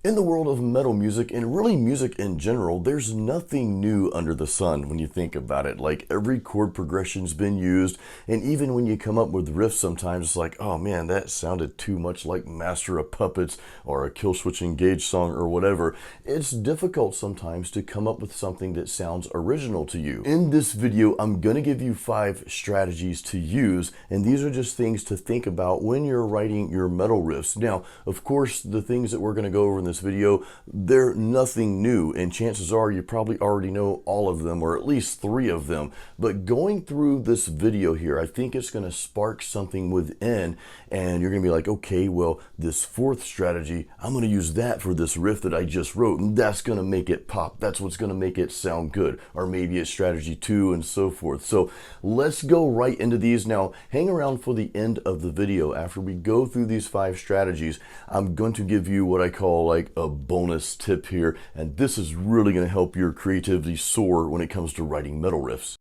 In the world of metal music, and really music in general, there's nothing new under the sun when you think about it. Like, every chord progression's been used, and even when you come up with riffs sometimes, it's like, oh man, that sounded too much like Master of Puppets or a Killswitch Engage song or whatever. It's difficult sometimes to come up with something that sounds original to you. In this video, I'm gonna give you 5 strategies to use, and these are just things to think about when you're writing your metal riffs. Now, of course, the things that we're gonna go over in this video, they're nothing new, and chances are you probably already know all of them, or at least 3 of them. But going through this video here, I think it's going to spark something within, and you're going to be like, okay, well, this 4th strategy, I'm going to use that for this riff that I just wrote, and that's going to make it pop. That's what's going to make it sound good. Or maybe it's strategy 2 and so forth. So let's go right into these. Now, hang around for the end of the video. After we go through these 5 strategies, I'm going to give you what I call like a bonus tip here, and this is really going to help your creativity soar when it comes to writing metal riffs.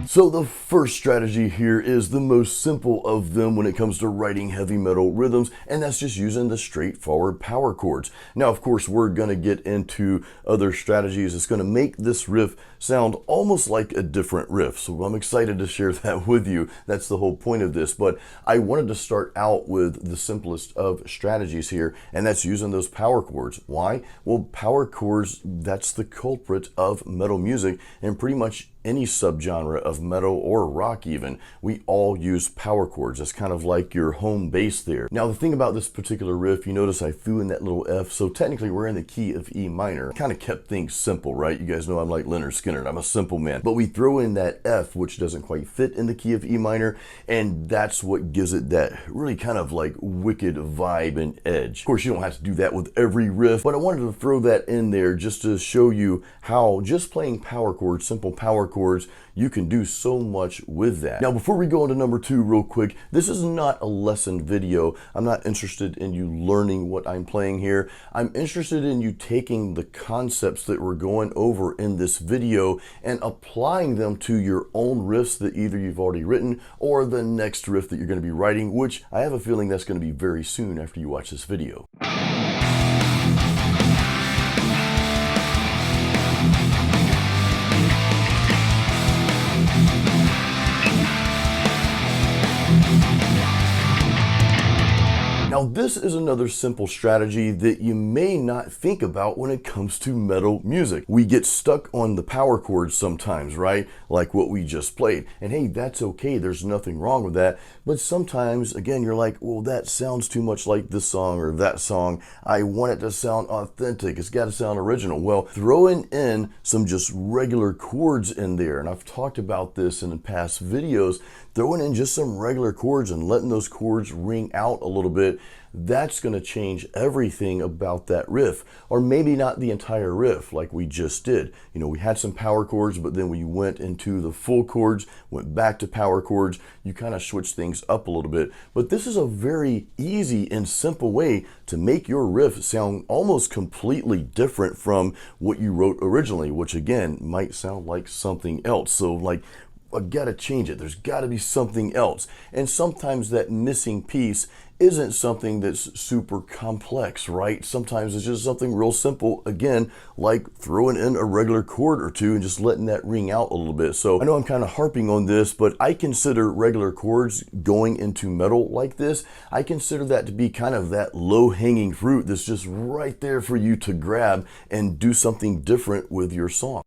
So the first strategy here is the most simple of them when it comes to writing heavy metal rhythms, and that's just using the straightforward power chords. Now, of course, we're going to get into other strategies. It's going to make this riff sound almost like a different riff, so I'm excited to share that with you. That's the whole point of this, but I wanted to start out with the simplest of strategies here, and that's using those power chords. Why? Well, power chords, that's the culprit of metal music, and pretty much any subgenre of metal or rock even, we all use power chords. That's kind of like your home base there. Now, the thing about this particular riff, you notice I threw in that little F, so technically we're in the key of E minor. Kind of kept things simple, right? You guys know I'm like Leonard Skinner, I'm a simple man. But we throw in that F, which doesn't quite fit in the key of E minor, and that's what gives it that really kind of like wicked vibe and edge. Of course, you don't have to do that with every riff, but I wanted to throw that in there just to show you how just playing power chords, simple power chords, you can do so much with that. Now, before we go into number 2 real quick, this is not a lesson video. I'm not interested in you learning what I'm playing here. I'm interested in you taking the concepts that we're going over in this video and applying them to your own riffs that either you've already written or the next riff that you're going to be writing, which I have a feeling that's going to be very soon after you watch this video. Now, this is another simple strategy that you may not think about when it comes to metal music. We get stuck on the power chords sometimes, right? Like what we just played. And hey, that's okay. There's nothing wrong with that. But sometimes, again, you're like, well, that sounds too much like this song or that song. I want it to sound authentic. It's got to sound original. Well, throwing in some just regular chords in there, and I've talked about this in past videos, throwing in just some regular chords and letting those chords ring out a little bit, that's going to change everything about that riff. Or maybe not the entire riff like we just did. You know, we had some power chords, but then we went into the full chords, went back to power chords. You kind of switch things up a little bit. But this is a very easy and simple way to make your riff sound almost completely different from what you wrote originally, which again might sound like something else. So like, I gotta change it. There's gotta be something else. And sometimes that missing piece isn't something that's super complex, right? Sometimes it's just something real simple, again, like throwing in a regular chord or two and just letting that ring out a little bit. So I know I'm kind of harping on this, but I consider regular chords going into metal like this, I consider that to be kind of that low-hanging fruit that's just right there for you to grab and do something different with your song.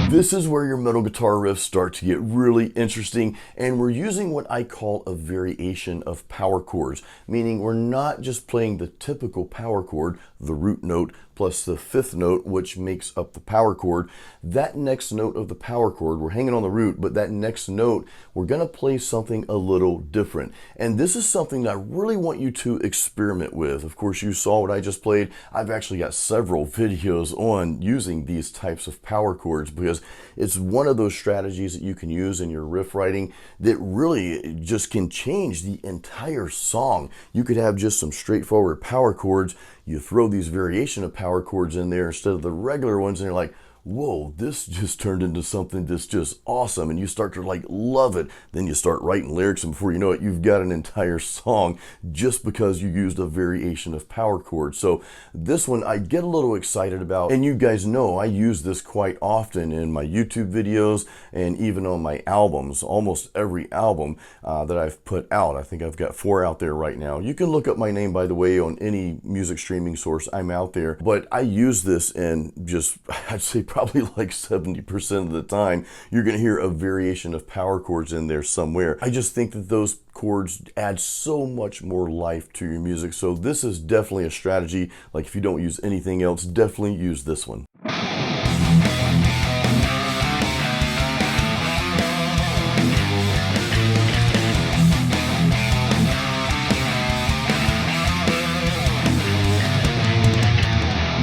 This is where your metal guitar riffs start to get really interesting, and we're using what I call a variation of power chords, meaning we're not just playing the typical power chord, the root note, plus the fifth note, which makes up the power chord. That next note of the power chord, we're hanging on the root, but that next note, we're going to play something a little different. And this is something that I really want you to experiment with. Of course, you saw what I just played. I've actually got several videos on using these types of power chords because it's one of those strategies that you can use in your riff writing that really just can change the entire song. You could have just some straightforward power chords. You throw these variation of power chords in there instead of the regular ones, and you're like, whoa, this just turned into something that's just awesome, and you start to like love it. Then you start writing lyrics, and before you know it, you've got an entire song just because you used a variation of power chords. So this one I get a little excited about, and you guys know I use this quite often in my YouTube videos and even on my albums. Almost every album that I've put out, I think I've got 4 out there right now. You can look up my name, by the way, on any music streaming source. I'm out there, but I use this in just, I'd say probably like 70% of the time, you're going to hear a variation of power chords in there somewhere. I just think that those chords add so much more life to your music. So this is definitely a strategy. Like if you don't use anything else, definitely use this one.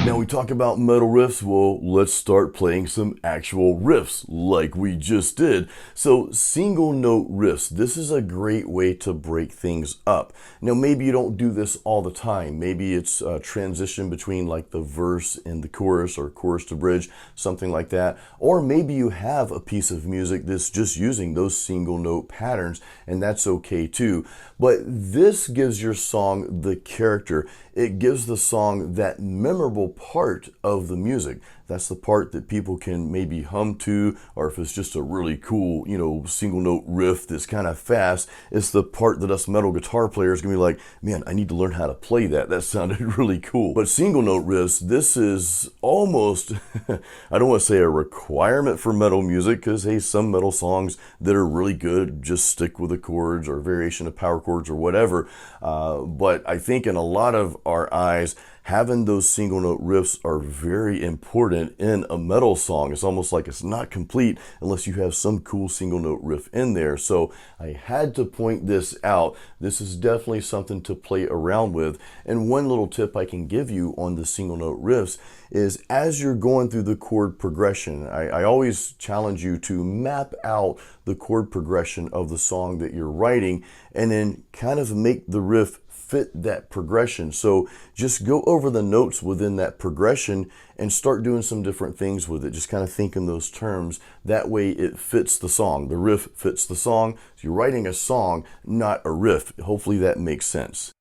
Now we talk about metal riffs, well, let's start playing some actual riffs like we just did. So single note riffs, this is a great way to break things up. Now maybe you don't do this all the time. Maybe it's a transition between like the verse and the chorus or chorus to bridge, something like that. Or maybe you have a piece of music that's just using those single note patterns, and that's okay too. But this gives your song the character. It gives the song that memorable part of the music. That's the part that people can maybe hum to, or if it's just a really cool, single note riff that's kind of fast, it's the part that us metal guitar players can be like, man, I need to learn how to play that. That sounded really cool. But single note riffs, this is almost, I don't want to say a requirement for metal music, because hey, some metal songs that are really good just stick with the chords or variation of power chords or whatever. But I think in a lot of our eyes, having those single note riffs are very important in a metal song. It's almost like it's not complete unless you have some cool single note riff in there. So I had to point this out. This is definitely something to play around with. And one little tip I can give you on the single note riffs is as you're going through the chord progression, I always challenge you to map out the chord progression of the song that you're writing and then kind of make the riff fit that progression. So just go over the notes within that progression and start doing some different things with it. Just kind of think in those terms. That way it fits the song. The riff fits the song. So you're writing a song, not a riff. Hopefully that makes sense.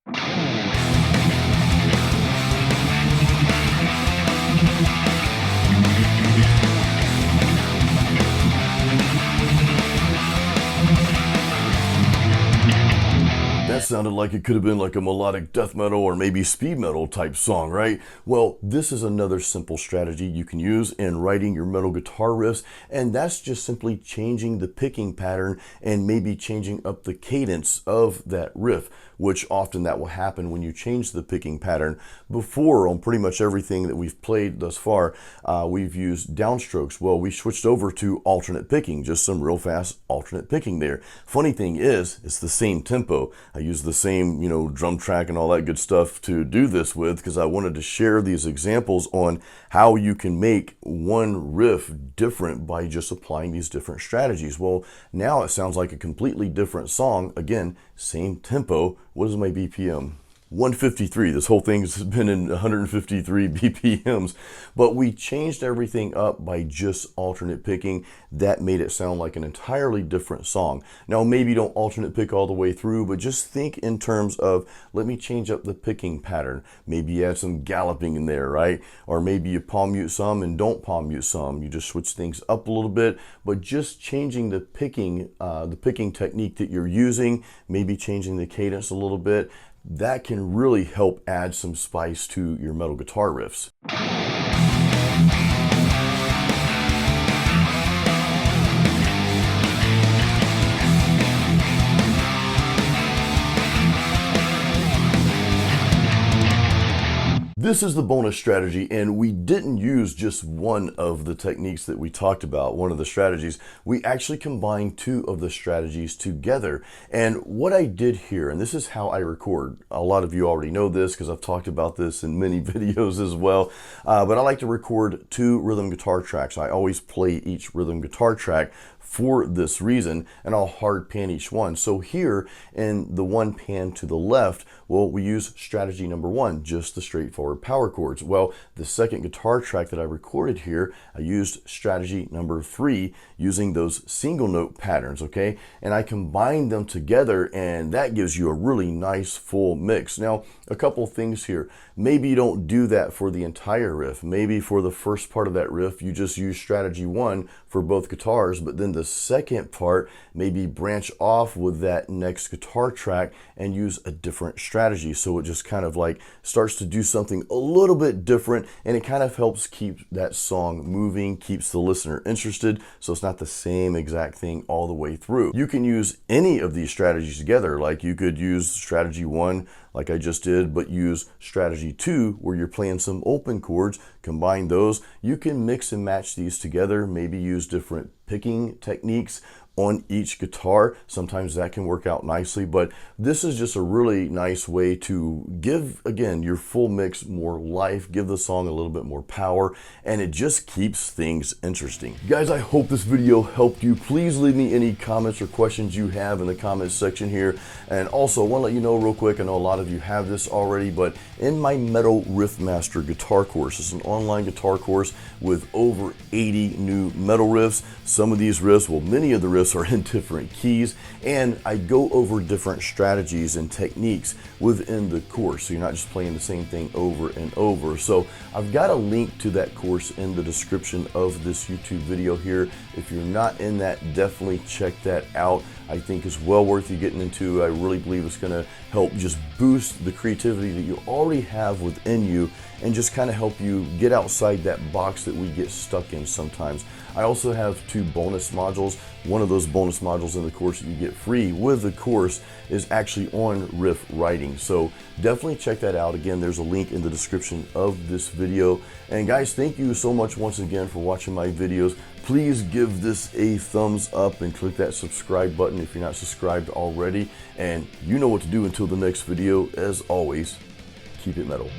That sounded like it could have been like a melodic death metal or maybe speed metal type song, right? Well, this is another simple strategy you can use in writing your metal guitar riffs, and that's just simply changing the picking pattern and maybe changing up the cadence of that riff, which often that will happen when you change the picking pattern. Before, on pretty much everything that we've played thus far, we've used downstrokes. Well, we switched over to alternate picking, just some real fast alternate picking there. Funny thing is, it's the same tempo. I use the same, drum track and all that good stuff to do this with because I wanted to share these examples on how you can make one riff different by just applying these different strategies. Well, now it sounds like a completely different song. Again, same tempo. What is my BPM? 153. This whole thing's been in 153 BPMs, but we changed everything up by just alternate picking. That made it sound like an entirely different song. Now, maybe don't alternate pick all the way through, but just think in terms of, let me change up the picking pattern. Maybe you add some galloping in there, right? Or maybe you palm mute some and don't palm mute some. You just switch things up a little bit, but just changing the picking technique that you're using, maybe changing the cadence a little bit, that can really help add some spice to your metal guitar riffs. This is the bonus strategy, and we didn't use just one of the techniques that we talked about, one of the strategies. We actually combined two of the strategies together. And what I did here, and this is how I record. A lot of you already know this because I've talked about this in many videos as well. But I like to record two rhythm guitar tracks. I always play each rhythm guitar track for this reason, and I'll hard pan each one. So here in the one pan to the left, well, we use strategy number one, just the straightforward power chords. Well, the second guitar track that I recorded here, I used strategy number three, using those single note patterns, okay? And I combined them together, and that gives you a really nice full mix. Now, a couple things here. Maybe you don't do that for the entire riff. Maybe for the first part of that riff, you just use strategy one for both guitars, but then the second part, maybe branch off with that next guitar track and use a different strategy. So it just kind of like starts to do something a little bit different, and it kind of helps keep that song moving, keeps the listener interested, so it's not the same exact thing all the way through. You can use any of these strategies together. Like you could use strategy one like I just did, but use strategy two where you're playing some open chords, combine those. You can mix and match these together, maybe use different picking techniques on each guitar. Sometimes that can work out nicely, but this is just a really nice way to give, again, your full mix more life, give the song a little bit more power, and it just keeps things interesting. Guys, I hope this video helped you. Please leave me any comments or questions you have in the comments section here. And also, I want to let you know real quick, I know a lot of you have this already, but in my Metal Riff Master guitar course, it's an online guitar course with over 80 new metal riffs. Some of these riffs, well, many of the riffs are in different keys, and I go over different strategies and techniques within the course, so you're not just playing the same thing over and over. So I've got a link to that course in the description of this YouTube video here. If you're not in that, definitely check that out. I think it's well worth you getting into. I really believe it's going to help just boost the creativity that you already have within you and just kind of help you get outside that box that we get stuck in sometimes. I also have two bonus modules. One of those bonus modules in the course that you get free with the course is actually on riff writing. So definitely check that out. Again, there's a link in the description of this video. And guys, thank you so much once again for watching my videos. Please give this a thumbs up and click that subscribe button if you're not subscribed already. And you know what to do until the next video. As always, keep it metal.